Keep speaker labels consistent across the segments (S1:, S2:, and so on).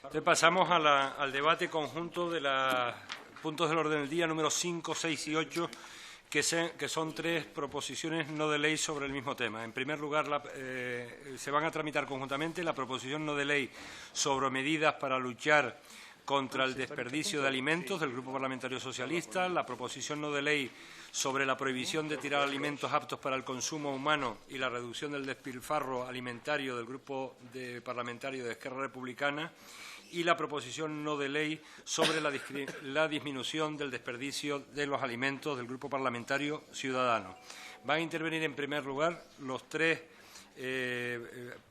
S1: Entonces pasamos al debate conjunto de los puntos del orden del día número 5, 6 y 8, que son tres proposiciones no de ley sobre el mismo tema. En primer lugar, se van a tramitar conjuntamente la proposición no de ley sobre medidas para luchar contra el desperdicio de alimentos del Grupo Parlamentario Socialista, la proposición no de ley sobre la prohibición de tirar alimentos aptos para el consumo humano y la reducción del despilfarro alimentario del Grupo Parlamentario de Esquerra Republicana, y la proposición no de ley sobre la disminución del desperdicio de los alimentos del Grupo Parlamentario Ciudadanos. Van a intervenir en primer lugar los tres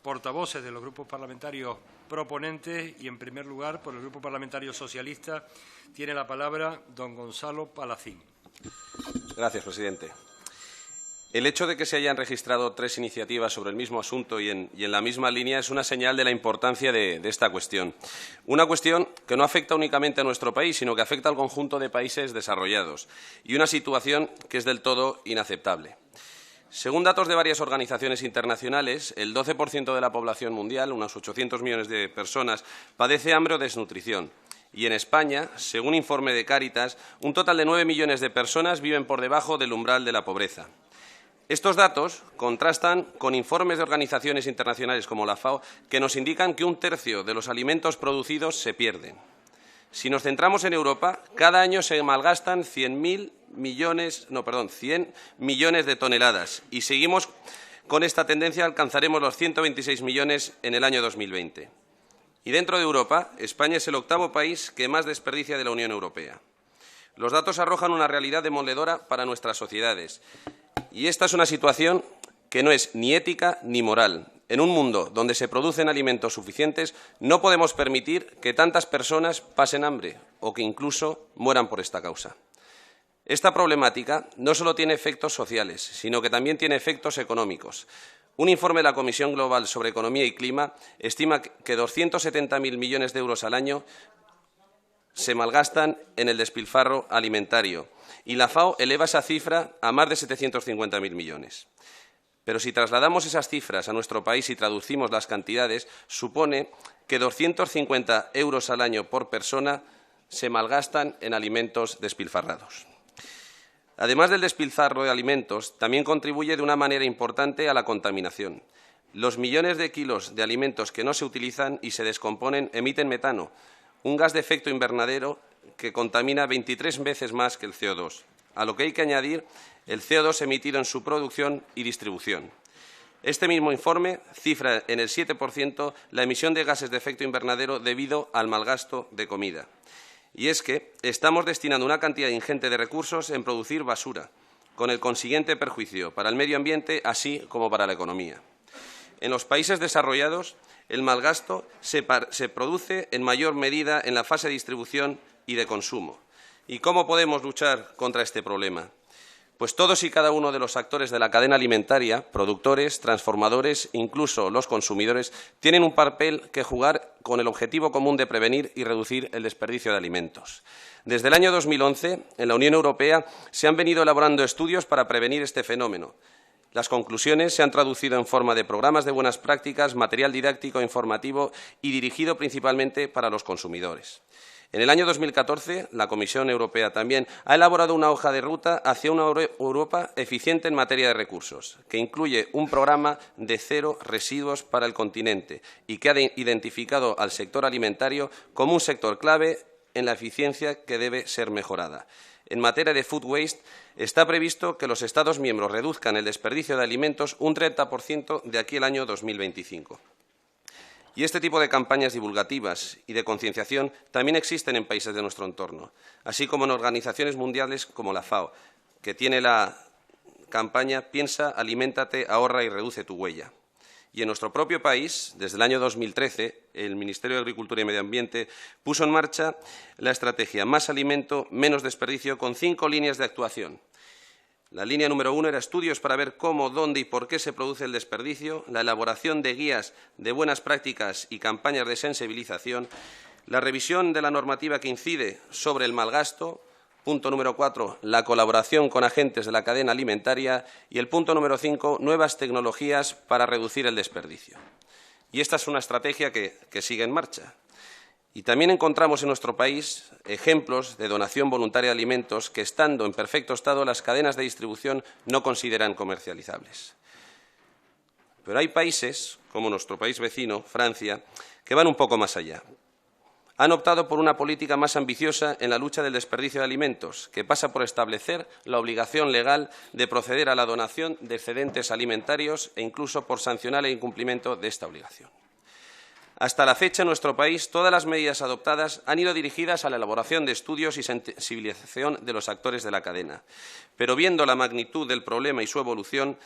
S1: portavoces de los grupos parlamentarios proponentes y, en primer lugar, por el Grupo Parlamentario Socialista, tiene la palabra don Gonzalo Palacín.
S2: Gracias, presidente. El hecho de que se hayan registrado tres iniciativas sobre el mismo asunto y en la misma línea es una señal de la importancia de esta cuestión. Una cuestión que no afecta únicamente a nuestro país, sino que afecta al conjunto de países desarrollados, y una situación que es del todo inaceptable. Según datos de varias organizaciones internacionales, el 12% de la población mundial, unos 800 millones de personas, padece hambre o desnutrición. Y en España, según informe de Cáritas, un total de 9 millones de personas viven por debajo del umbral de la pobreza. Estos datos contrastan con informes de organizaciones internacionales como la FAO, que nos indican que un tercio de los alimentos producidos se pierden. Si nos centramos en Europa, cada año se malgastan 100 millones de toneladas, y seguimos con esta tendencia, alcanzaremos los 126 millones en el año 2020. Y dentro de Europa, España es el octavo país que más desperdicia de la Unión Europea. Los datos arrojan una realidad demoledora para nuestras sociedades. Y esta es una situación que no es ni ética ni moral. En un mundo donde se producen alimentos suficientes, no podemos permitir que tantas personas pasen hambre o que incluso mueran por esta causa. Esta problemática no solo tiene efectos sociales, sino que también tiene efectos económicos. Un informe de la Comisión Global sobre Economía y Clima estima que 270.000 millones de euros al año se malgastan en el despilfarro alimentario, y la FAO eleva esa cifra a más de 750.000 millones. Pero si trasladamos esas cifras a nuestro país y traducimos las cantidades, supone que 250 euros al año por persona se malgastan en alimentos despilfarrados. Además del despilfarro de alimentos, también contribuye de una manera importante a la contaminación. Los millones de kilos de alimentos que no se utilizan y se descomponen emiten metano, un gas de efecto invernadero que contamina 23 veces más que el CO2, a lo que hay que añadir el CO2 emitido en su producción y distribución. Este mismo informe cifra en el 7% la emisión de gases de efecto invernadero debido al malgasto de comida. Y es que estamos destinando una cantidad ingente de recursos en producir basura, con el consiguiente perjuicio para el medio ambiente, así como para la economía. En los países desarrollados, el malgasto se produce en mayor medida en la fase de distribución y de consumo. ¿Y cómo podemos luchar contra este problema? Pues todos y cada uno de los actores de la cadena alimentaria, productores, transformadores, incluso los consumidores, tienen un papel que jugar con el objetivo común de prevenir y reducir el desperdicio de alimentos. Desde el año 2011, en la Unión Europea, se han venido elaborando estudios para prevenir este fenómeno. Las conclusiones se han traducido en forma de programas de buenas prácticas, material didáctico, informativo y dirigido principalmente para los consumidores. En el año 2014, la Comisión Europea también ha elaborado una hoja de ruta hacia una Europa eficiente en materia de recursos, que incluye un programa de cero residuos para el continente y que ha identificado al sector alimentario como un sector clave en la eficiencia que debe ser mejorada. En materia de food waste, está previsto que los Estados miembros reduzcan el desperdicio de alimentos un 30% de aquí al año 2025. Y este tipo de campañas divulgativas y de concienciación también existen en países de nuestro entorno, así como en organizaciones mundiales como la FAO, que tiene la campaña Piensa, aliméntate, ahorra y reduce tu huella. Y en nuestro propio país, desde el año 2013, el Ministerio de Agricultura y Medio Ambiente puso en marcha la estrategia Más alimento, menos desperdicio, con 5 líneas de actuación. La línea número 1 era estudios para ver cómo, dónde y por qué se produce el desperdicio, la elaboración de guías de buenas prácticas y campañas de sensibilización, la revisión de la normativa que incide sobre el malgasto, punto número 4, la colaboración con agentes de la cadena alimentaria y el punto número 5, nuevas tecnologías para reducir el desperdicio. Y esta es una estrategia que sigue en marcha. Y también encontramos en nuestro país ejemplos de donación voluntaria de alimentos que, estando en perfecto estado, las cadenas de distribución no consideran comercializables. Pero hay países, como nuestro país vecino, Francia, que van un poco más allá. Han optado por una política más ambiciosa en la lucha del desperdicio de alimentos, que pasa por establecer la obligación legal de proceder a la donación de excedentes alimentarios e incluso por sancionar el incumplimiento de esta obligación. Hasta la fecha, en nuestro país, todas las medidas adoptadas han ido dirigidas a la elaboración de estudios y sensibilización de los actores de la cadena. Pero viendo la magnitud del problema y su evolución,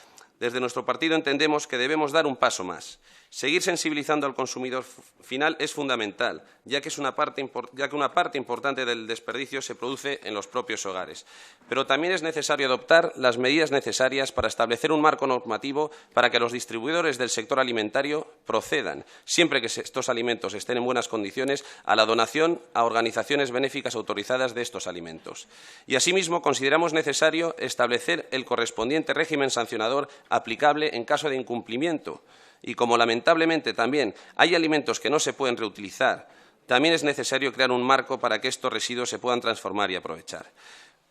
S2: desde nuestro partido entendemos que debemos dar un paso más. Seguir sensibilizando al consumidor final es fundamental, ya que una parte importante del desperdicio se produce en los propios hogares. Pero también es necesario adoptar las medidas necesarias para establecer un marco normativo para que los distribuidores del sector alimentario procedan, siempre que estos alimentos estén en buenas condiciones, a la donación a organizaciones benéficas autorizadas de estos alimentos. Y, asimismo, consideramos necesario establecer el correspondiente régimen sancionador aplicable en caso de incumplimiento. Y como lamentablemente también hay alimentos que no se pueden reutilizar, también es necesario crear un marco para que estos residuos se puedan transformar y aprovechar.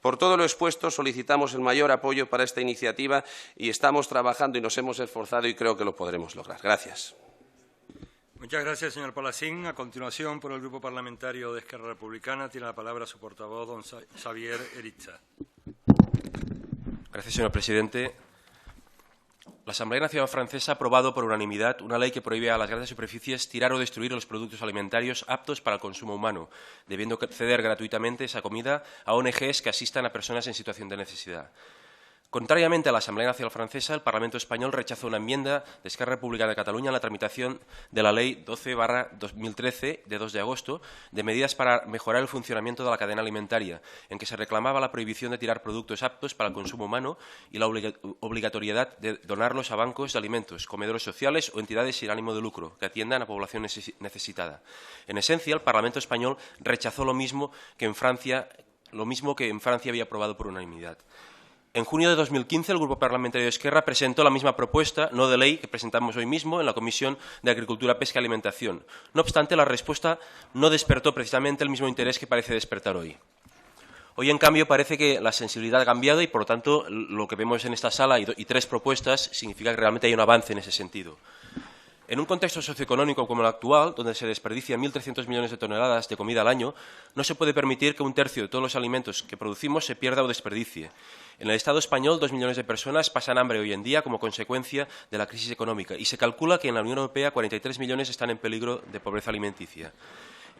S2: Por todo lo expuesto, solicitamos el mayor apoyo para esta iniciativa y estamos trabajando y nos hemos esforzado y creo que lo podremos lograr. Gracias.
S1: Muchas gracias, señor Palacín. A continuación, por el Grupo Parlamentario de Esquerra Republicana, tiene la palabra su portavoz, don Xavier Eritza.
S3: Gracias, señor presidente. La Asamblea Nacional Francesa ha aprobado por unanimidad una ley que prohíbe a las grandes superficies tirar o destruir los productos alimentarios aptos para el consumo humano, debiendo ceder gratuitamente esa comida a ONGs que asistan a personas en situación de necesidad. Contrariamente a la Asamblea Nacional Francesa, el Parlamento español rechazó una enmienda de Esquerra Republicana de Cataluña en la tramitación de la Ley 12/2013, de 2 de agosto, de medidas para mejorar el funcionamiento de la cadena alimentaria, en que se reclamaba la prohibición de tirar productos aptos para el consumo humano y la obligatoriedad de donarlos a bancos de alimentos, comedores sociales o entidades sin ánimo de lucro que atiendan a población necesitada. En esencia, el Parlamento español rechazó lo mismo que en Francia había aprobado por unanimidad. En junio de 2015, el Grupo Parlamentario de Esquerra presentó la misma propuesta, no de ley, que presentamos hoy mismo en la Comisión de Agricultura, Pesca y Alimentación. No obstante, la respuesta no despertó precisamente el mismo interés que parece despertar hoy. Hoy, en cambio, parece que la sensibilidad ha cambiado y, por lo tanto, lo que vemos en esta sala y 3 propuestas significa que realmente hay un avance en ese sentido. En un contexto socioeconómico como el actual, donde se desperdician 1.300 millones de toneladas de comida al año, no se puede permitir que un tercio de todos los alimentos que producimos se pierda o desperdicie. En el Estado español, 2 millones de personas pasan hambre hoy en día como consecuencia de la crisis económica y se calcula que en la Unión Europea 43 millones están en peligro de pobreza alimenticia.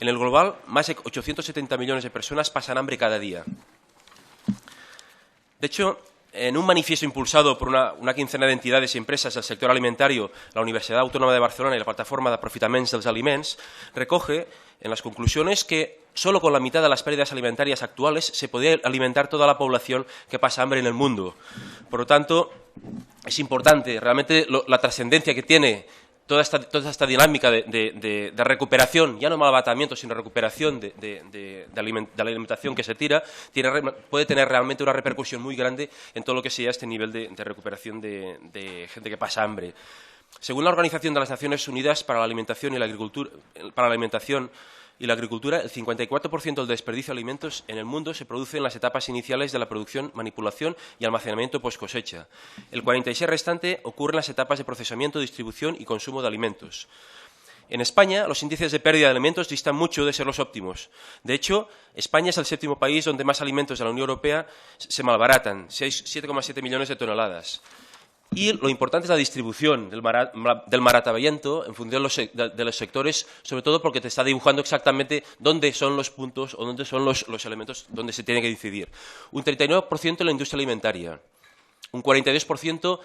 S3: En el global, más de 870 millones de personas pasan hambre cada día. De hecho, en un manifiesto impulsado por una quincena de entidades y empresas del sector alimentario, la Universidad Autónoma de Barcelona y la Plataforma d'Aprofitaments dels Aliments, recoge en las conclusiones que solo con la mitad de las pérdidas alimentarias actuales se podría alimentar toda la población que pasa hambre en el mundo. Por lo tanto, es importante realmente la trascendencia que tiene toda esta dinámica de recuperación, ya no malbaratamiento, sino recuperación de la alimentación que se tira, puede tener realmente una repercusión muy grande en todo lo que sea este nivel de recuperación de gente que pasa hambre. Según la Organización de las Naciones Unidas para la Alimentación y la Agricultura, el 54% del desperdicio de alimentos en el mundo se produce en las etapas iniciales de la producción, manipulación y almacenamiento post cosecha. El 46% restante ocurre en las etapas de procesamiento, distribución y consumo de alimentos. En España, los índices de pérdida de alimentos distan mucho de ser los óptimos. De hecho, España es el 7º país donde más alimentos de la Unión Europea se malbaratan, 7,7 millones de toneladas. Y lo importante es la distribución del maratamiento en función de los sectores, sobre todo porque te está dibujando exactamente dónde son los puntos o dónde son los elementos donde se tiene que decidir. Un 39% en la industria alimentaria, un 42%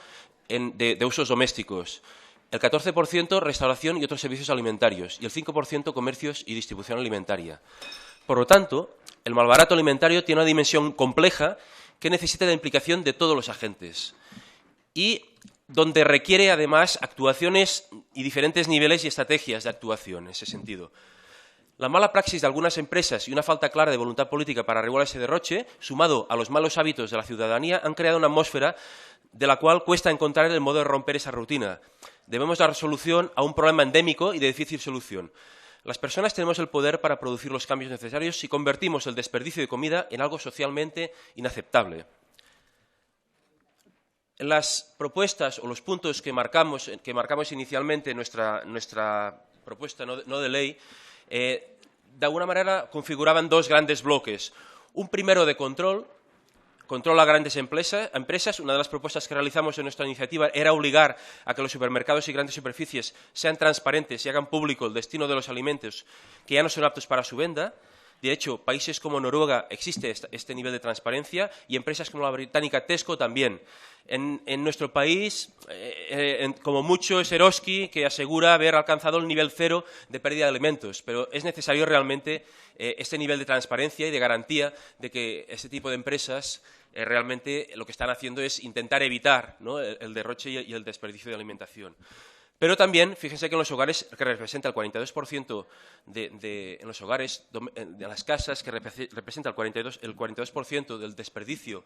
S3: de usos domésticos, el 14% restauración y otros servicios alimentarios y el 5% comercios y distribución alimentaria. Por lo tanto, el malbarato alimentario tiene una dimensión compleja que necesita la implicación de todos los agentes y donde requiere, además, actuaciones y diferentes niveles y estrategias de actuación en ese sentido. La mala praxis de algunas empresas y una falta clara de voluntad política para regular ese derroche, sumado a los malos hábitos de la ciudadanía, han creado una atmósfera de la cual cuesta encontrar el modo de romper esa rutina. Debemos dar solución a un problema endémico y de difícil solución. Las personas tenemos el poder para producir los cambios necesarios si convertimos el desperdicio de comida en algo socialmente inaceptable. En las propuestas o los puntos que marcamos inicialmente en nuestra propuesta no de ley, de alguna manera configuraban dos grandes bloques. Un primero de control a grandes empresas. Una de las propuestas que realizamos en nuestra iniciativa era obligar a que los supermercados y grandes superficies sean transparentes y hagan público el destino de los alimentos que ya no son aptos para su venta. De hecho, países como Noruega existe este nivel de transparencia y empresas como la británica Tesco también. En nuestro país, como mucho, es Eroski, que asegura haber alcanzado el nivel cero de pérdida de alimentos, pero es necesario realmente este nivel de transparencia y de garantía de que este tipo de empresas realmente lo que están haciendo es intentar evitar, ¿no?, el derroche y el desperdicio de alimentación. Pero también, fíjense que en los hogares, que representa el 42% en los hogares, de las casas, que representa el 42% del desperdicio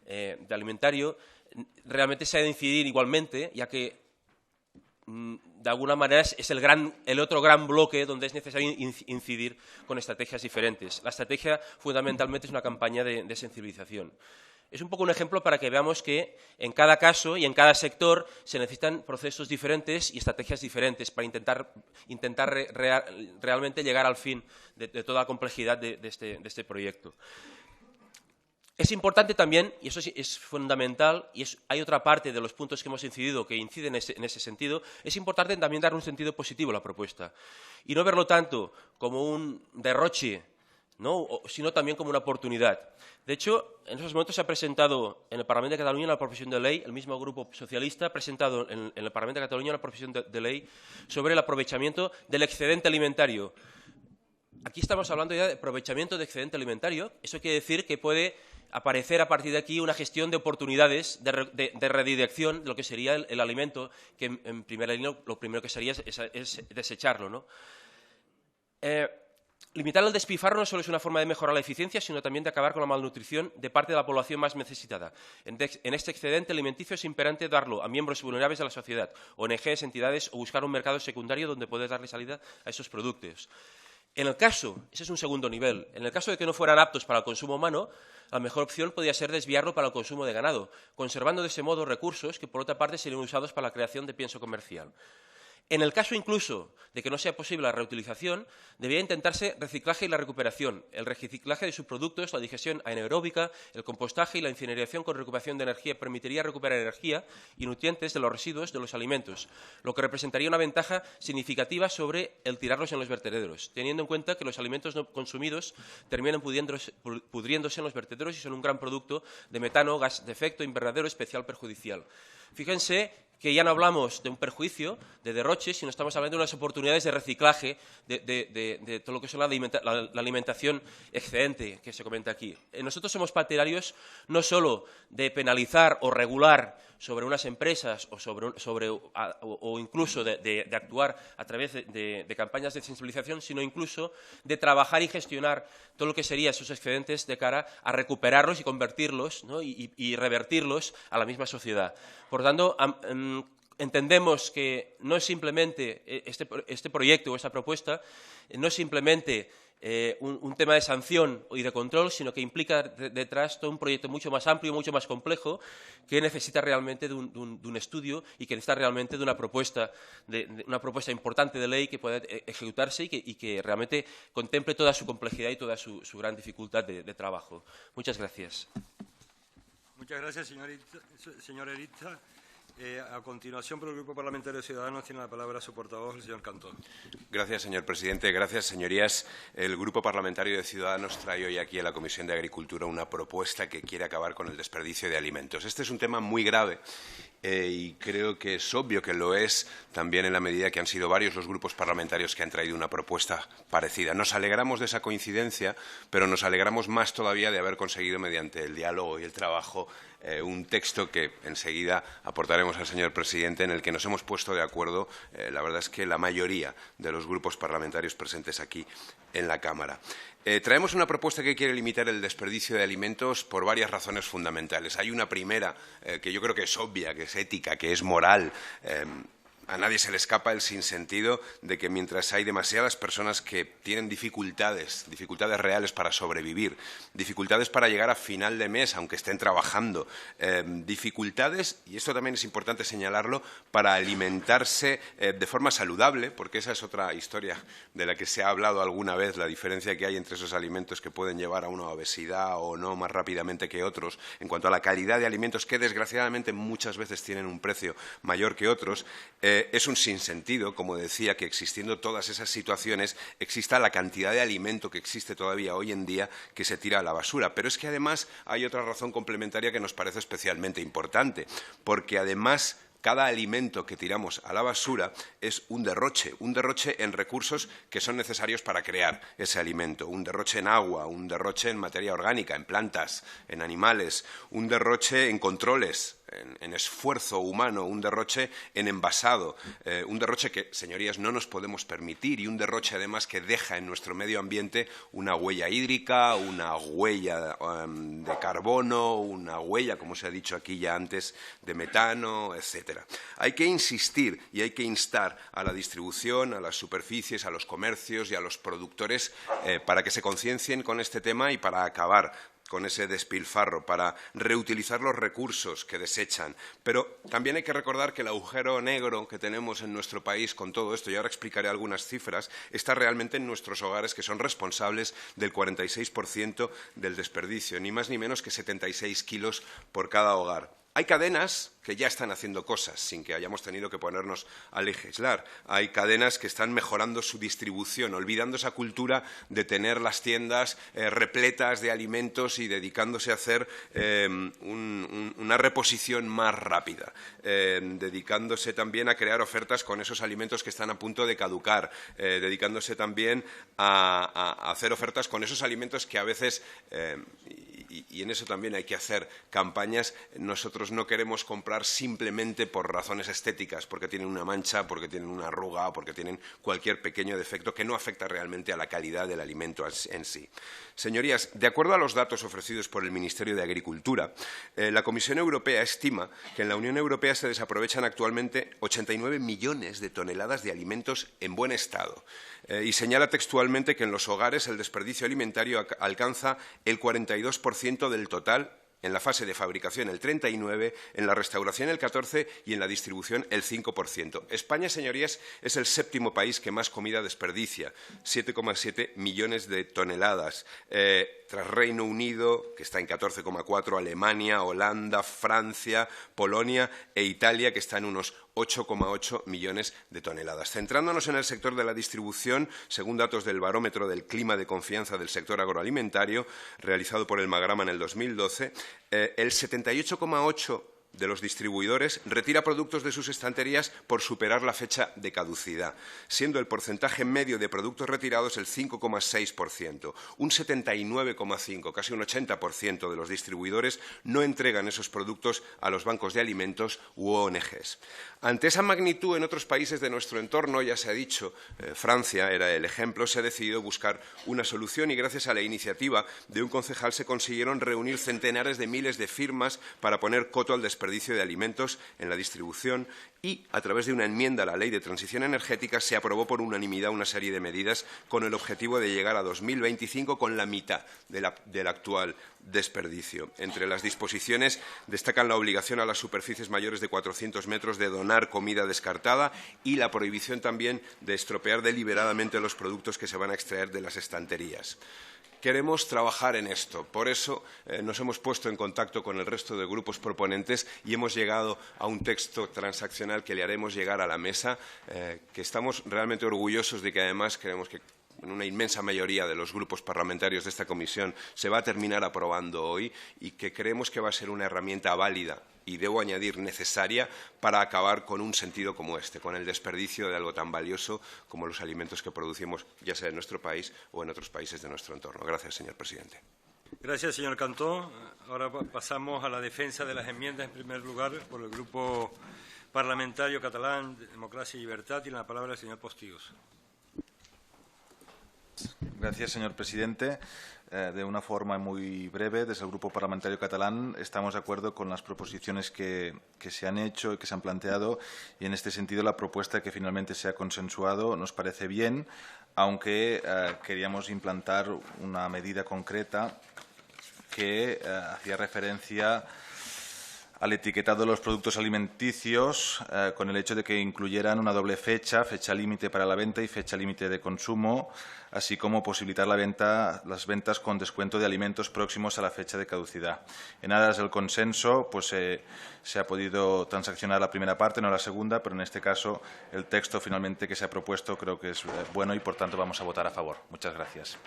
S3: de alimentario, realmente se ha de incidir igualmente, ya que de alguna manera es el otro gran bloque donde es necesario incidir con estrategias diferentes. La estrategia fundamentalmente es una campaña de sensibilización. Es un poco un ejemplo para que veamos que en cada caso y en cada sector se necesitan procesos diferentes y estrategias diferentes para intentar realmente llegar al fin de toda la complejidad de este proyecto. Es importante también, y eso es fundamental, y hay otra parte de los puntos que hemos incidido que inciden en ese sentido, es importante también dar un sentido positivo a la propuesta y no verlo tanto como un derroche, ¿no?, sino también como una oportunidad. De hecho, en esos momentos se ha presentado en el Parlamento de Cataluña una proposición de ley, el mismo Grupo Socialista ha presentado en el Parlamento de Cataluña una proposición de ley sobre el aprovechamiento del excedente alimentario. Aquí estamos hablando ya de aprovechamiento de excedente alimentario. Eso quiere decir que puede aparecer a partir de aquí una gestión de oportunidades de redirección de lo que sería el alimento, que en primera línea lo primero que sería es desecharlo, ¿no? Limitar el despilfarro no solo es una forma de mejorar la eficiencia, sino también de acabar con la malnutrición de parte de la población más necesitada. En este excedente alimenticio es imperante darlo a miembros vulnerables de la sociedad, ONGs, entidades o buscar un mercado secundario donde poder darle salida a esos productos. En el caso, ese es un segundo nivel, en el caso de que no fueran aptos para el consumo humano, la mejor opción podría ser desviarlo para el consumo de ganado, conservando de ese modo recursos que, por otra parte, serían usados para la creación de pienso comercial. En el caso incluso de que no sea posible la reutilización, debería intentarse reciclaje y la recuperación, el reciclaje de subproductos, la digestión anaeróbica, el compostaje y la incineración con recuperación de energía permitiría recuperar energía y nutrientes de los residuos de los alimentos, lo que representaría una ventaja significativa sobre el tirarlos en los vertederos, teniendo en cuenta que los alimentos no consumidos terminan pudriéndose en los vertederos y son un gran producto de metano, gas de efecto invernadero especial perjudicial. Fíjense que ya no hablamos de un perjuicio, de derroche, sino estamos hablando de unas oportunidades de reciclaje de todo lo que es la alimentación excedente que se comenta aquí. Nosotros somos partidarios no solo de penalizar o regular sobre unas empresas o incluso de actuar a través de campañas de sensibilización, sino incluso de trabajar y gestionar todo lo que serían esos excedentes de cara a recuperarlos y convertirlos, ¿no?, y revertirlos a la misma sociedad. Por tanto, entendemos que no es simplemente este proyecto o esta propuesta, no es simplemente un tema de sanción y de control, sino que implica detrás todo un proyecto mucho más amplio, mucho más complejo, que necesita realmente de un estudio y que necesita realmente de una propuesta importante de ley que pueda ejecutarse y que realmente contemple toda su complejidad y toda su gran dificultad de trabajo. Muchas gracias.
S1: Muchas gracias, señor Eriza. A continuación, por el Grupo Parlamentario de Ciudadanos, tiene la palabra su portavoz, el señor Cantó.
S2: Gracias, señor presidente. Gracias, señorías. El Grupo Parlamentario de Ciudadanos trae hoy aquí a la Comisión de Agricultura una propuesta que quiere acabar con el desperdicio de alimentos. Este es un tema muy grave y creo que es obvio que lo es también en la medida que han sido varios los grupos parlamentarios que han traído una propuesta parecida. Nos alegramos de esa coincidencia, pero nos alegramos más todavía de haber conseguido, mediante el diálogo y el trabajo, un texto que enseguida aportaremos al señor presidente, en el que nos hemos puesto de acuerdo, la verdad es que la mayoría de los grupos parlamentarios presentes aquí en la Cámara. Traemos una propuesta que quiere limitar el desperdicio de alimentos por varias razones fundamentales. Hay una primera que yo creo que es obvia, que es ética, que es moral.
S4: a nadie se le escapa el sinsentido de que mientras hay demasiadas personas que tienen dificultades reales para sobrevivir, dificultades para llegar a final de mes, aunque estén trabajando, dificultades, y esto también es importante señalarlo, para alimentarse de forma saludable, porque esa es otra historia de la que se ha hablado alguna vez, la diferencia que hay entre esos alimentos que pueden llevar a una obesidad o no más rápidamente que otros, en cuanto a la calidad de alimentos que desgraciadamente muchas veces tienen un precio mayor que otros, es un sinsentido, como decía, que existiendo todas esas situaciones exista la cantidad de alimento que existe todavía hoy en día que se tira a la basura. Pero es que además hay otra razón complementaria que nos parece especialmente importante, porque además cada alimento que tiramos a la basura es un derroche en recursos que son necesarios para crear ese alimento, un derroche en agua, un derroche en materia orgánica, en plantas, en animales, un derroche en controles, en esfuerzo humano, un derroche en envasado, un derroche que, señorías, no nos podemos permitir y un derroche, además, que deja en nuestro medio ambiente una huella hídrica, una huella de carbono, una huella, como se ha dicho aquí ya antes, de metano, etcétera. Hay que insistir y hay que instar a la distribución, a las superficies, a los comercios y a los productores para que se conciencien con este tema y para acabar con ese despilfarro, para reutilizar los recursos que desechan. Pero también hay que recordar que el agujero negro que tenemos en nuestro país con todo esto, y ahora explicaré algunas cifras, está realmente en nuestros hogares, que son responsables del 46% del desperdicio, ni más ni menos que 76 kilos por cada hogar. Hay cadenas que ya están haciendo cosas sin que hayamos tenido que ponernos a legislar. Hay cadenas que están mejorando su distribución, olvidando esa cultura de tener las tiendas repletas de alimentos y dedicándose a hacer una reposición más rápida, dedicándose también a crear ofertas con esos alimentos que están a punto de caducar, dedicándose también a hacer ofertas con esos alimentos que a veces, y en eso también hay que hacer campañas, nosotros no queremos comprar simplemente por razones estéticas, porque tienen una mancha, porque tienen una arruga o porque tienen cualquier pequeño defecto que no afecta realmente a la calidad del alimento en sí. Señorías, de acuerdo a los datos ofrecidos por el Ministerio de Agricultura, la Comisión Europea estima que en la Unión Europea se desaprovechan actualmente 89 millones de toneladas de alimentos en buen estado. Y señala textualmente que en los hogares el desperdicio alimentario alcanza el 42% del total, en la fase de fabricación el 39%, en la restauración el 14% y en la distribución el 5%. España, señorías, es el séptimo país que más comida desperdicia, 7,7 millones de toneladas. Tras Reino Unido, que está en 14,4, Alemania, Holanda, Francia, Polonia e Italia, que está en unos 8,8 millones de toneladas. Centrándonos en el sector de la distribución, según datos del Barómetro del Clima de Confianza del Sector Agroalimentario, realizado por el Magrama en el 2012, el 78,8% de los distribuidores retira productos de sus estanterías por superar la fecha de caducidad, siendo el porcentaje medio de productos retirados el 5,6%. Un 79,5%, casi un 80% de los distribuidores no entregan esos productos a los bancos de alimentos u ONGs. Ante esa magnitud, en otros países de nuestro entorno, ya se ha dicho, Francia era el ejemplo, se ha decidido buscar una solución y gracias a la iniciativa de un concejal se consiguieron reunir centenares de miles de firmas para poner coto al desperdicio de alimentos en la distribución y, a través de una enmienda a la Ley de Transición Energética, se aprobó por unanimidad una serie de medidas con el objetivo de llegar a 2025 con la mitad del actual desperdicio. Entre las disposiciones destacan la obligación a las superficies mayores de 400 metros de donar comida descartada y la prohibición también de estropear deliberadamente los productos que se van a extraer de las estanterías. Queremos trabajar en esto. Por eso nos hemos puesto en contacto con el resto de grupos proponentes y hemos llegado a un texto transaccional que le haremos llegar a la mesa, que estamos realmente orgullosos de que además creemos que en una inmensa mayoría de los grupos parlamentarios de esta comisión se va a terminar aprobando hoy y que creemos que va a ser una herramienta válida y, debo añadir, necesaria para acabar con un sentido como este, con el desperdicio de algo tan valioso como los alimentos que producimos, ya sea en nuestro país o en otros países de nuestro entorno. Gracias, señor presidente.
S1: Gracias, señor Cantó. Ahora pasamos a la defensa de las enmiendas, en primer lugar, por el Grupo Parlamentario Catalán, Democracia y Libertad. Tiene la palabra el señor Postigoz.
S5: Gracias, señor presidente. De una forma muy breve, desde el Grupo Parlamentario Catalán estamos de acuerdo con las proposiciones que se han hecho y que se han planteado, y en este sentido la propuesta que finalmente se ha consensuado nos parece bien, aunque queríamos implantar una medida concreta que hacía referencia al etiquetado de los productos alimenticios, con el hecho de que incluyeran una doble fecha límite para la venta y fecha límite de consumo, así como posibilitar las ventas con descuento de alimentos próximos a la fecha de caducidad. En aras del consenso, pues se ha podido transaccionar la primera parte, no la segunda, pero en este caso el texto finalmente que se ha propuesto creo que es bueno y, por tanto, vamos a votar a favor. Muchas gracias.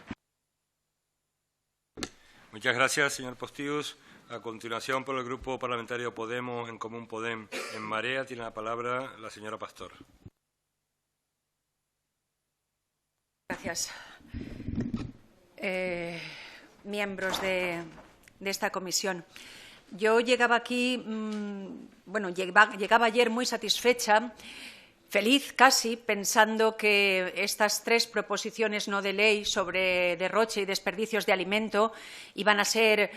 S1: Muchas gracias, señor Postius. A continuación, por el Grupo Parlamentario Podemos, En Común Podem, En Marea, tiene la palabra la señora Pastor.
S6: Gracias. Miembros de esta comisión. Yo llegaba aquí, llegaba ayer muy satisfecha, feliz casi, pensando que estas 3 proposiciones no de ley sobre derroche y desperdicios de alimento iban a ser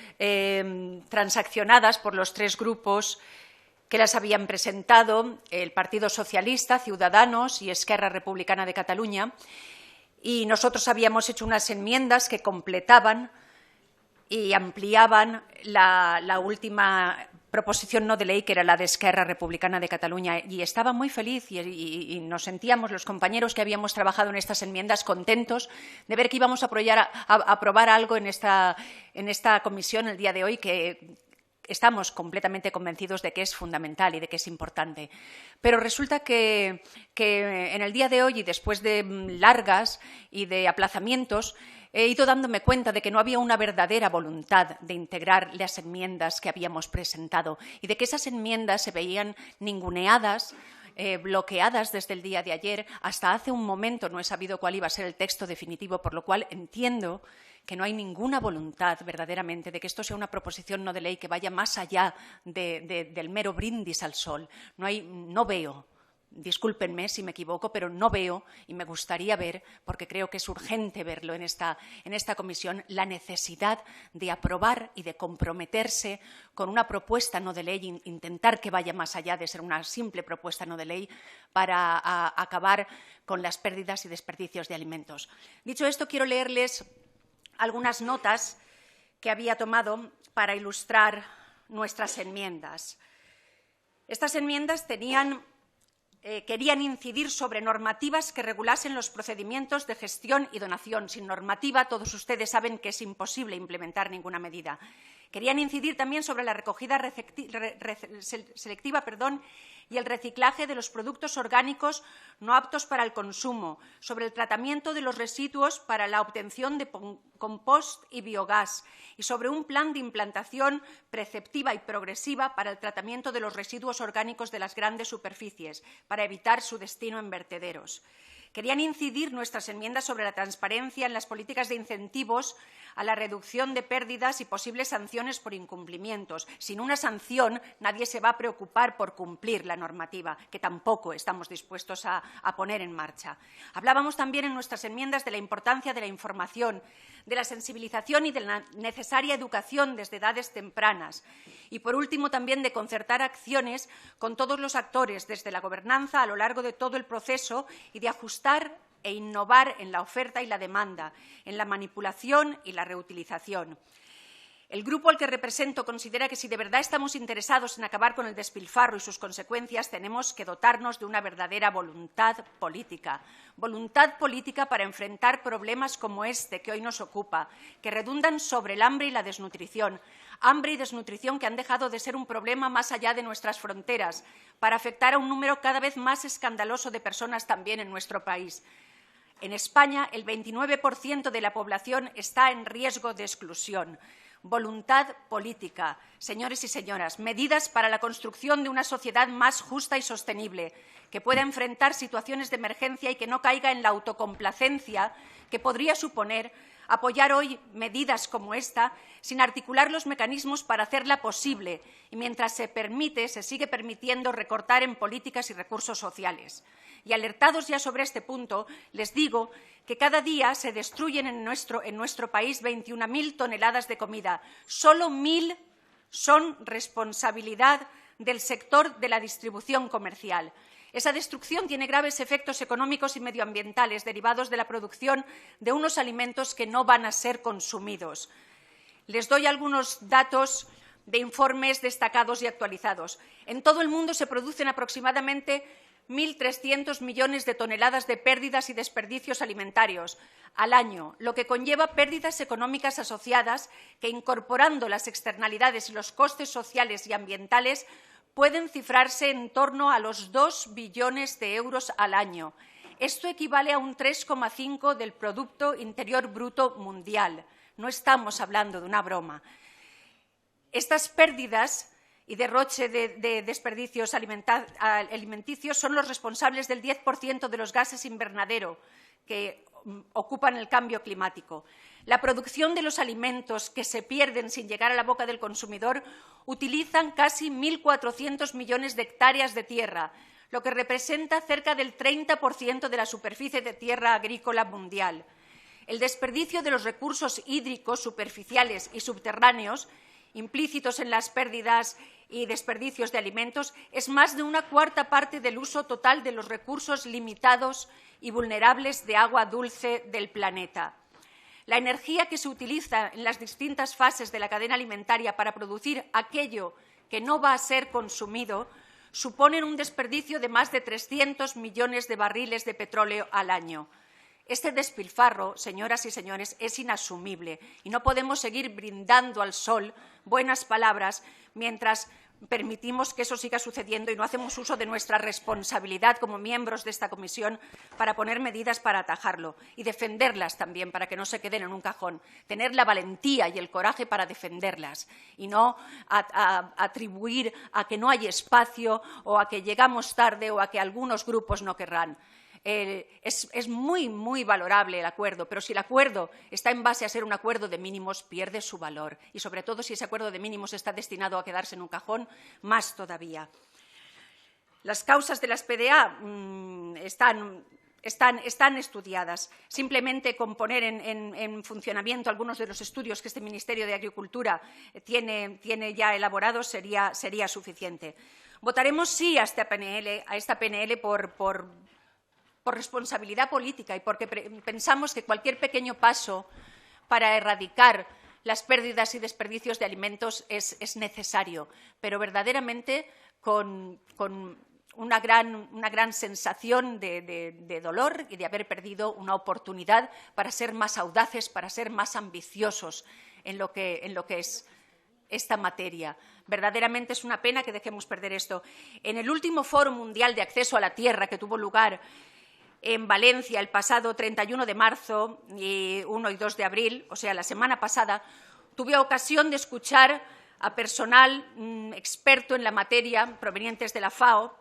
S6: transaccionadas por los 3 grupos que las habían presentado, el Partido Socialista, Ciudadanos y Esquerra Republicana de Cataluña, y nosotros habíamos hecho unas enmiendas que completaban y ampliaban la última proposición no de ley, que era la de Esquerra Republicana de Cataluña, y estaba muy feliz y nos sentíamos los compañeros que habíamos trabajado en estas enmiendas contentos de ver que íbamos a aprobar algo en esta comisión el día de hoy que estamos completamente convencidos de que es fundamental y de que es importante. Pero resulta que en el día de hoy, y después de largas y de aplazamientos, he ido dándome cuenta de que no había una verdadera voluntad de integrar las enmiendas que habíamos presentado y de que esas enmiendas se veían ninguneadas, bloqueadas desde el día de ayer. Hasta hace un momento no he sabido cuál iba a ser el texto definitivo, por lo cual entiendo que no hay ninguna voluntad verdaderamente de que esto sea una proposición no de ley que vaya más allá del mero brindis al sol. No veo, discúlpenme si me equivoco, pero no veo, y me gustaría ver, porque creo que es urgente verlo en esta comisión, la necesidad de aprobar y de comprometerse con una propuesta no de ley, intentar que vaya más allá de ser una simple propuesta no de ley para acabar con las pérdidas y desperdicios de alimentos. Dicho esto, quiero leerles algunas notas que había tomado para ilustrar nuestras enmiendas. Estas enmiendas querían incidir sobre normativas que regulasen los procedimientos de gestión y donación. Sin normativa, todos ustedes saben que es imposible implementar ninguna medida. Querían incidir también sobre la recogida selectiva y el reciclaje de los productos orgánicos no aptos para el consumo, sobre el tratamiento de los residuos para la obtención de compost y biogás, y sobre un plan de implantación preceptiva y progresiva para el tratamiento de los residuos orgánicos de las grandes superficies, para evitar su destino en vertederos. Querían incidir nuestras enmiendas sobre la transparencia en las políticas de incentivos a la reducción de pérdidas y posibles sanciones por incumplimientos. Sin una sanción, nadie se va a preocupar por cumplir la normativa, que tampoco estamos dispuestos a poner en marcha. Hablábamos también en nuestras enmiendas de la importancia de la información, de la sensibilización y de la necesaria educación desde edades tempranas. Y, por último, también de concertar acciones con todos los actores, desde la gobernanza a lo largo de todo el proceso, y de ajustar e innovar en la oferta y la demanda, en la manipulación y la reutilización. El grupo al que represento considera que si de verdad estamos interesados en acabar con el despilfarro y sus consecuencias, tenemos que dotarnos de una verdadera voluntad política para enfrentar problemas como este que hoy nos ocupa, que redundan sobre el hambre y la desnutrición. Hambre y desnutrición que han dejado de ser un problema más allá de nuestras fronteras, para afectar a un número cada vez más escandaloso de personas también en nuestro país. En España, el 29% de la población está en riesgo de exclusión. Voluntad política, señores y señoras, medidas para la construcción de una sociedad más justa y sostenible, que pueda enfrentar situaciones de emergencia y que no caiga en la autocomplacencia que podría suponer apoyar hoy medidas como esta sin articular los mecanismos para hacerla posible, y mientras se sigue permitiendo recortar en políticas y recursos sociales. Y alertados ya sobre este punto, les digo que cada día se destruyen en nuestro país 21.000 toneladas de comida. Solo 1.000 son responsabilidad del sector de la distribución comercial. Esa destrucción tiene graves efectos económicos y medioambientales derivados de la producción de unos alimentos que no van a ser consumidos. Les doy algunos datos de informes destacados y actualizados. En todo el mundo se producen aproximadamente 1.300 millones de toneladas de pérdidas y desperdicios alimentarios al año, lo que conlleva pérdidas económicas asociadas que, incorporando las externalidades y los costes sociales y ambientales, pueden cifrarse en torno a los 2 billones de euros al año. Esto equivale a un 3,5% del Producto Interior Bruto mundial. No estamos hablando de una broma. Estas pérdidas y derroche de desperdicios alimenticios son los responsables del 10% de los gases invernadero que ocupan el cambio climático. La producción de los alimentos que se pierden sin llegar a la boca del consumidor utilizan casi 1.400 millones de hectáreas de tierra, lo que representa cerca del 30% de la superficie de tierra agrícola mundial. El desperdicio de los recursos hídricos superficiales y subterráneos implícitos en las pérdidas y desperdicios de alimentos es más de una cuarta parte del uso total de los recursos limitados y vulnerables de agua dulce del planeta. La energía que se utiliza en las distintas fases de la cadena alimentaria para producir aquello que no va a ser consumido supone un desperdicio de más de 300 millones de barriles de petróleo al año. Este despilfarro, señoras y señores, es inasumible y no podemos seguir brindando al sol buenas palabras mientras permitimos que eso siga sucediendo y no hacemos uso de nuestra responsabilidad como miembros de esta comisión para poner medidas para atajarlo y defenderlas también para que no se queden en un cajón. Tener la valentía y el coraje para defenderlas y no atribuir a que no hay espacio o a que llegamos tarde o a que algunos grupos no querrán. Es muy, muy valorable el acuerdo, pero si el acuerdo está en base a ser un acuerdo de mínimos, pierde su valor. Y, sobre todo, si ese acuerdo de mínimos está destinado a quedarse en un cajón, más todavía. Las causas de las PDA están estudiadas. Simplemente con poner en funcionamiento algunos de los estudios que este Ministerio de Agricultura tiene ya elaborados sería suficiente. Votaremos sí a esta PNL por responsabilidad política y porque pensamos que cualquier pequeño paso para erradicar las pérdidas y desperdicios de alimentos es necesario, pero verdaderamente con una gran sensación de dolor y de haber perdido una oportunidad para ser más audaces, para ser más ambiciosos en lo que es esta materia. Verdaderamente es una pena que dejemos perder esto. En el último Foro Mundial de Acceso a la Tierra que tuvo lugar en Valencia el pasado 31 de marzo y 1 y 2 de abril, o sea, la semana pasada, tuve ocasión de escuchar a personal experto en la materia provenientes de la FAO,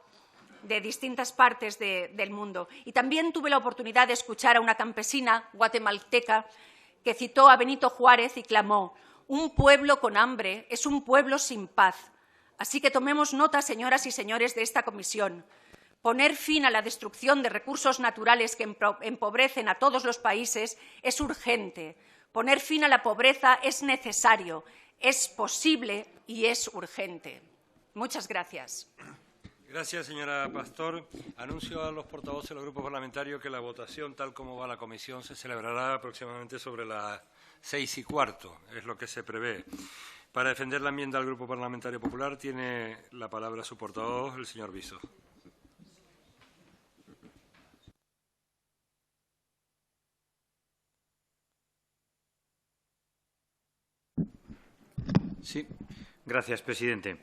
S6: de distintas partes del mundo. Y también tuve la oportunidad de escuchar a una campesina guatemalteca que citó a Benito Juárez y clamó: «Un pueblo con hambre es un pueblo sin paz». Así que tomemos nota, señoras y señores de esta comisión. Poner fin a la destrucción de recursos naturales que empobrecen a todos los países es urgente. Poner fin a la pobreza es necesario, es posible y es urgente. Muchas gracias.
S1: Gracias, señora Pastor. Anuncio a los portavoces de los grupos parlamentarios que la votación, tal como va la comisión, se celebrará aproximadamente sobre las 6:15, es lo que se prevé. Para defender la enmienda del Grupo Parlamentario Popular tiene la palabra su portavoz, el señor Viso.
S7: Sí, gracias, presidente.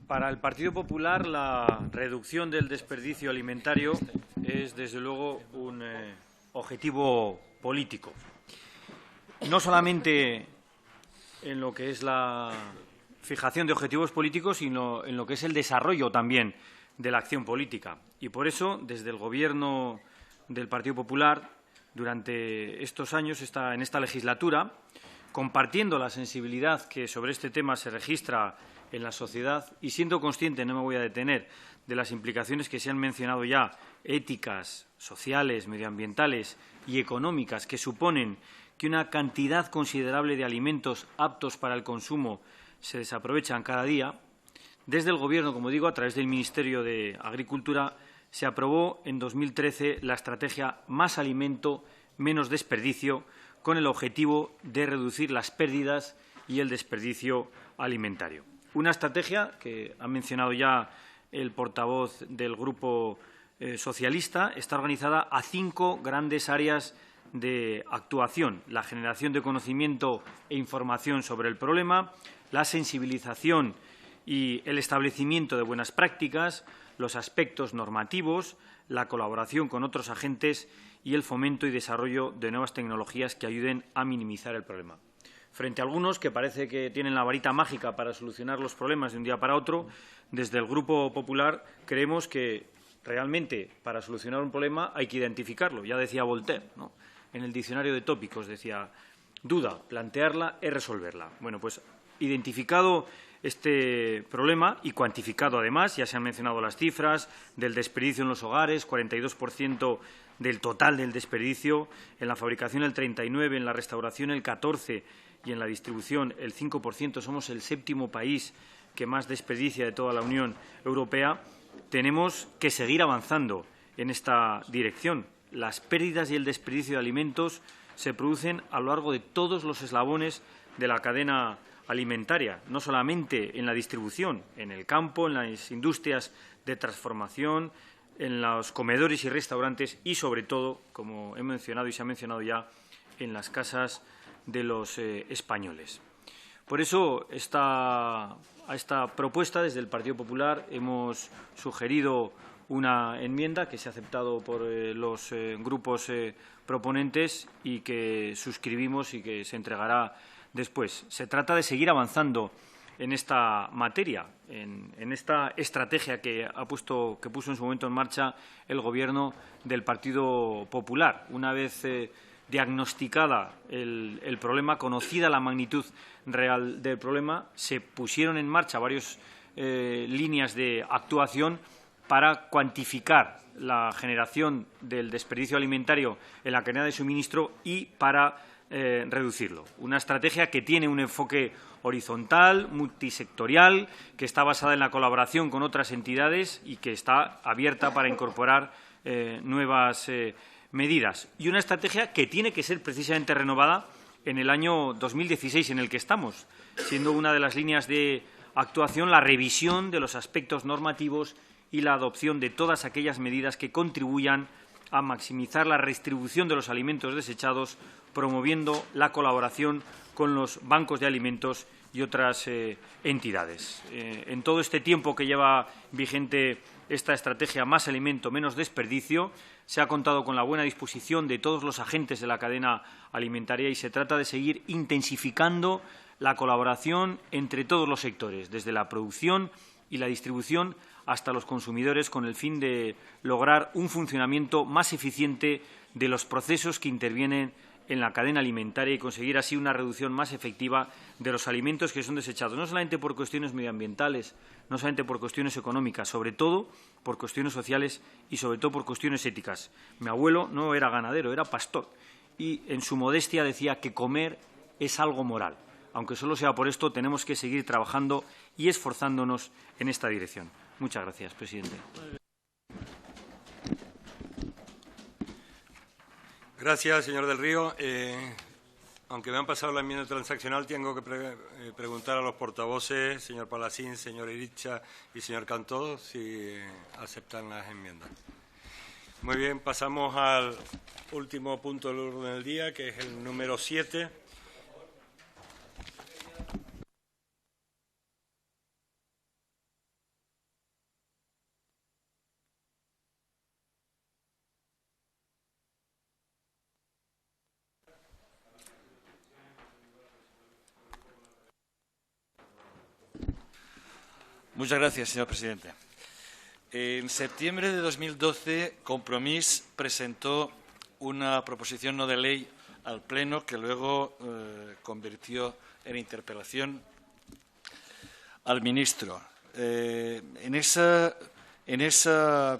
S7: Para el Partido Popular, la reducción del desperdicio alimentario es, desde luego, un objetivo político. No solamente en lo que es la fijación de objetivos políticos, sino en lo que es el desarrollo también de la acción política. Y por eso, desde el Gobierno del Partido Popular, durante estos años, en esta legislatura, compartiendo la sensibilidad que sobre este tema se registra en la sociedad y siendo consciente, no me voy a detener, de las implicaciones que se han mencionado ya, éticas, sociales, medioambientales y económicas, que suponen que una cantidad considerable de alimentos aptos para el consumo se desaprovechan cada día, desde el Gobierno, como digo, a través del Ministerio de Agricultura, se aprobó en 2013 la estrategia Más alimento, menos desperdicio, con el objetivo de reducir las pérdidas y el desperdicio alimentario. Una estrategia que ha mencionado ya el portavoz del Grupo Socialista, está organizada a 5 grandes áreas de actuación: la generación de conocimiento e información sobre el problema, la sensibilización y el establecimiento de buenas prácticas, los aspectos normativos, la colaboración con otros agentes y el fomento y desarrollo de nuevas tecnologías que ayuden a minimizar el problema. Frente a algunos que parece que tienen la varita mágica para solucionar los problemas de un día para otro, desde el Grupo Popular creemos que realmente para solucionar un problema hay que identificarlo. Ya decía Voltaire, ¿no? En el diccionario de tópicos decía: duda, plantearla es resolverla. Bueno, pues identificado este problema y cuantificado además, ya se han mencionado las cifras del desperdicio en los hogares, 42% del total del desperdicio, en la fabricación el 39%, en la restauración el 14% y en la distribución el 5%. Somos el 7º país que más desperdicia de toda la Unión Europea. Tenemos que seguir avanzando en esta dirección. Las pérdidas y el desperdicio de alimentos se producen a lo largo de todos los eslabones de la cadena alimentaria, no solamente en la distribución, en el campo, en las industrias de transformación, en los comedores y restaurantes y, sobre todo, como he mencionado y se ha mencionado ya, en las casas de los españoles. Por eso, a esta propuesta, desde el Partido Popular, hemos sugerido una enmienda que se ha aceptado por los grupos proponentes y que suscribimos y que se entregará después. Se trata de seguir avanzando en esta materia, en esta estrategia que puso en su momento en marcha el Gobierno del Partido Popular. Una vez diagnosticada el problema, conocida la magnitud real del problema, se pusieron en marcha varias líneas de actuación para cuantificar la generación del desperdicio alimentario en la cadena de suministro y para reducirlo. Una estrategia que tiene un enfoque horizontal, multisectorial, que está basada en la colaboración con otras entidades y que está abierta para incorporar nuevas medidas. Y una estrategia que tiene que ser precisamente renovada en el año 2016, en el que estamos, siendo una de las líneas de actuación la revisión de los aspectos normativos y la adopción de todas aquellas medidas que contribuyan a maximizar la redistribución de los alimentos desechados, promoviendo la colaboración con los bancos de alimentos y otras entidades. En todo este tiempo que lleva vigente esta estrategia Más alimento, menos desperdicio, se ha contado con la buena disposición de todos los agentes de la cadena alimentaria y se trata de seguir intensificando la colaboración entre todos los sectores, desde la producción y la distribución hasta los consumidores, con el fin de lograr un funcionamiento más eficiente de los procesos que intervienen en la cadena alimentaria y conseguir así una reducción más efectiva de los alimentos que son desechados, no solamente por cuestiones medioambientales, no solamente por cuestiones económicas, sobre todo por cuestiones sociales y sobre todo por cuestiones éticas. Mi abuelo no era ganadero, era pastor, y en su modestia decía que comer es algo moral. Aunque solo sea por esto, tenemos que seguir trabajando y esforzándonos en esta dirección. Muchas gracias, presidente.
S1: Gracias, señor del Río. Aunque me han pasado la enmienda transaccional, tengo que preguntar a los portavoces, señor Palacín, señor Iricha y señor Cantó, si aceptan las enmiendas. Muy bien, pasamos al último punto del orden del día, que es el número 7.
S8: Muchas gracias, señor presidente. En septiembre de 2012, Compromís presentó una proposición no de ley al Pleno, que luego convirtió en interpelación al ministro. En esa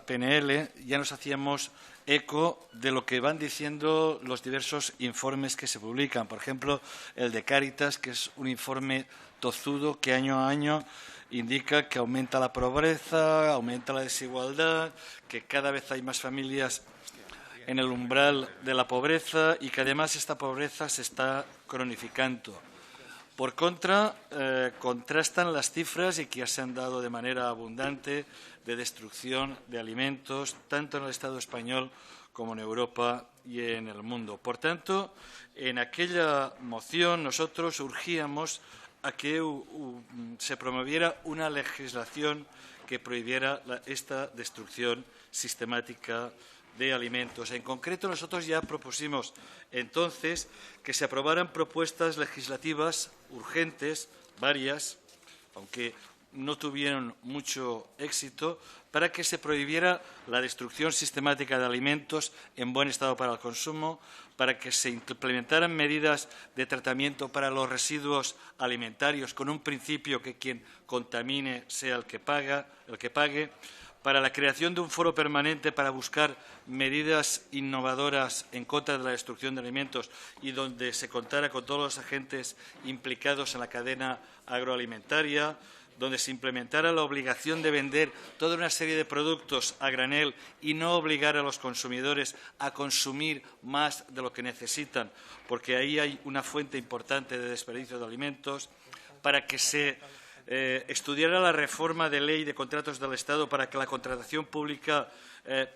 S8: PNL ya nos hacíamos eco de lo que van diciendo los diversos informes que se publican. Por ejemplo, el de Cáritas, que es un informe tozudo que año a año indica que aumenta la pobreza, aumenta la desigualdad, que cada vez hay más familias en el umbral de la pobreza y que además esta pobreza se está cronificando. Por contra, contrastan las cifras y que ya se han dado de manera abundante de destrucción de alimentos, tanto en el Estado español como en Europa y en el mundo. Por tanto, en aquella moción nosotros urgíamos a que se promoviera una legislación que prohibiera esta destrucción sistemática de alimentos. En concreto, nosotros ya propusimos entonces que se aprobaran propuestas legislativas urgentes, varias, aunque no tuvieron mucho éxito, para que se prohibiera la destrucción sistemática de alimentos en buen estado para el consumo, para que se implementaran medidas de tratamiento para los residuos alimentarios con un principio que quien contamine sea el que pague, para la creación de un foro permanente para buscar medidas innovadoras en contra de la destrucción de alimentos y donde se contara con todos los agentes implicados en la cadena agroalimentaria, donde se implementara la obligación de vender toda una serie de productos a granel y no obligar a los consumidores a consumir más de lo que necesitan, porque ahí hay una fuente importante de desperdicio de alimentos, para que se estudiara la reforma de ley de contratos del Estado para que la contratación pública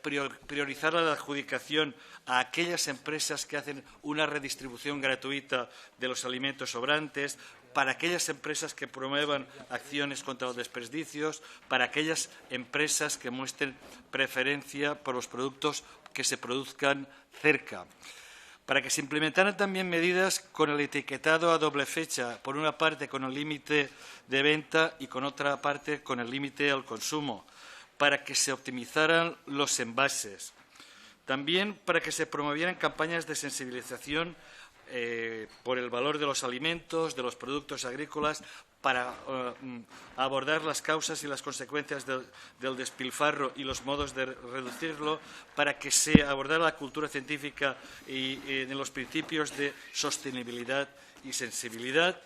S8: priorizara la adjudicación a aquellas empresas que hacen una redistribución gratuita de los alimentos sobrantes, para aquellas empresas que promuevan acciones contra los desperdicios, para aquellas empresas que muestren preferencia por los productos que se produzcan cerca, para que se implementaran también medidas con el etiquetado a doble fecha, por una parte con el límite de venta y con otra parte con el límite al consumo, para que se optimizaran los envases, también para que se promovieran campañas de sensibilización por el valor de los alimentos, de los productos agrícolas, para abordar las causas y las consecuencias del despilfarro y los modos de reducirlo, para que se abordara la cultura científica y en los principios de sostenibilidad y sensibilidad,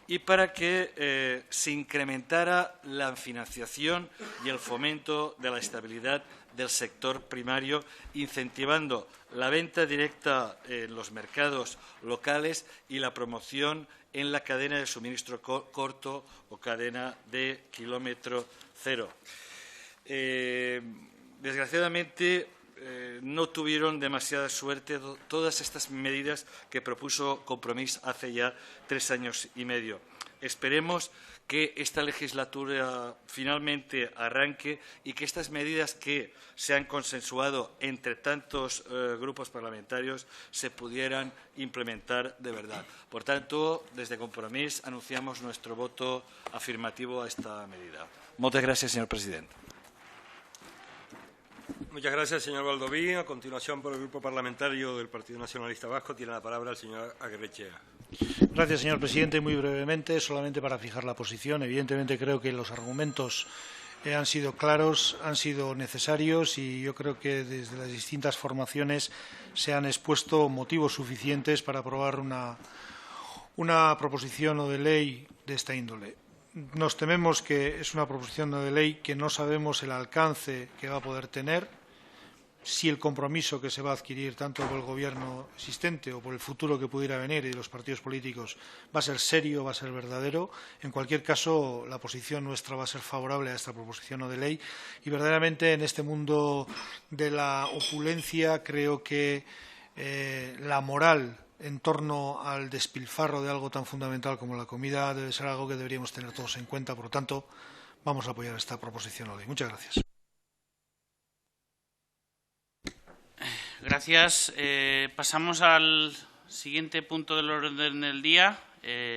S8: y para que se incrementara la financiación y el fomento de la estabilidad del sector primario, incentivando la venta directa en los mercados locales y la promoción en la cadena de suministro corto o cadena de kilómetro cero. Desgraciadamente, no tuvieron demasiada suerte todas estas medidas que propuso Compromís hace ya 3 años y medio. Esperemos que esta legislatura finalmente arranque y que estas medidas que se han consensuado entre tantos grupos parlamentarios se pudieran implementar de verdad. Por tanto, desde Compromís anunciamos nuestro voto afirmativo a esta medida. Muchas gracias, señor presidente.
S1: Muchas gracias, señor Baldoví. A continuación, por el Grupo Parlamentario del Partido Nacionalista Vasco, tiene la palabra el señor Aguirrechea.
S9: Gracias, señor presidente. Muy brevemente, solamente para fijar la posición. Evidentemente, creo que los argumentos han sido claros, han sido necesarios y yo creo que desde las distintas formaciones se han expuesto motivos suficientes para aprobar una proposición no de ley de esta índole. Nos tememos que es una proposición no de ley que no sabemos el alcance que va a poder tener, si el compromiso que se va a adquirir tanto por el Gobierno existente o por el futuro que pudiera venir y de los partidos políticos va a ser serio, va a ser verdadero. En cualquier caso, la posición nuestra va a ser favorable a esta proposición no de ley y verdaderamente en este mundo de la opulencia creo que la moral en torno al despilfarro de algo tan fundamental como la comida debe ser algo que deberíamos tener todos en cuenta. Por lo tanto, vamos a apoyar esta proposición de ley. Muchas gracias.
S10: Gracias. Pasamos al siguiente punto del orden del día.